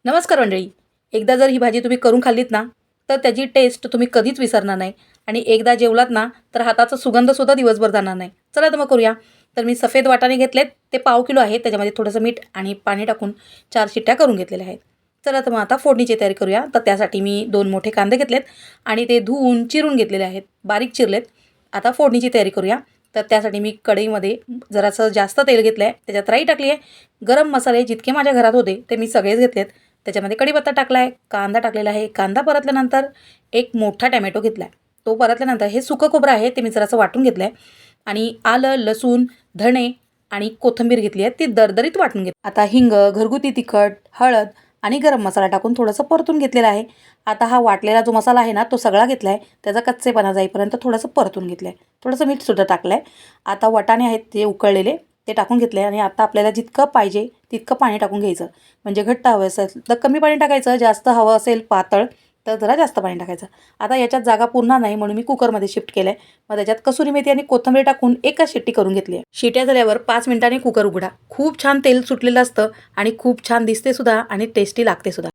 नमस्कार मंडळी. एकदा जर ही भाजी तुम्ही करून खाल्लीत ना, तर त्याची टेस्ट तुम्ही कधीच विसरणार नाही आणि एकदा जेवलात ना, तर हाताचा सुगंधसुद्धा दिवसभर जाणार नाही. चला तर मग करूया. तर मी सफेद वाटाणे घेतलेत, ते पाव किलो आहेत. त्याच्यामध्ये थोडंसं मीठ आणि पाणी टाकून 4 शिट्ट्या करून घेतलेल्या आहेत. चला तर मग आता फोडणीची तयारी करूया. तर त्यासाठी मी 2 मोठे कांदे घेतलेत आणि ते धुवून चिरून घेतलेले आहेत, बारीक चिरलेत. आता फोडणीची तयारी करूया. तर त्यासाठी मी कढईमध्ये जरासं जास्त तेल घेतलं आहे, त्याच्यात राई टाकली आहे. गरम मसाले जितके माझ्या घरात होते ते मी सगळेच घेतलेत. त्याच्यामध्ये कढीपत्ता टाकला आहे, कांदा टाकलेला आहे. कांदा परतल्यानंतर एक मोठा टोमॅटो घेतला आहे. तो परतल्यानंतर हे सुकं खोबरं आहे ते मी जरासं वाटून घेतलं आहे आणि आलं, लसूण, धणे आणि कोथिंबीर घेतली आहे, ती दरदरीत वाटून घेतली. आता हिंग, घरगुती तिखट, हळद आणि गरम मसाला टाकून थोडंसं परतून घेतलेला आहे. आता हा वाटलेला जो मसाला आहे ना, तो सगळा घेतला आहे. त्याचा कच्चेपणा जाईपर्यंत थोडंसं परतून घेतलं आहे. थोडंसं मीठसुद्धा टाकलं आहे. आता वाटाणे आहेत ते उकळलेले ते टाकून घेतले आणि आता आपल्याला जितकं पाहिजे तितकं पाणी टाकून घ्यायचं. म्हणजे घट्ट हवं असेल तर कमी पाणी टाकायचं, जास्त हवं असेल पातळ तर जरा जास्त पाणी टाकायचं. आता याच्यात जागा पुरणार नाही म्हणून मी कुकरमध्ये शिफ्ट केलं आहे. मग त्याच्यात कसुरी मेथी आणि कोथिंबीर टाकून एकच शिट्टी करून घेतली आहे. शिट्या झाल्यावर 5 मिनिटांनी कुकर उघडा. खूप छान तेल सुटलेलं असतं आणि खूप छान दिसते सुद्धा आणि टेस्टी लागते सुद्धा.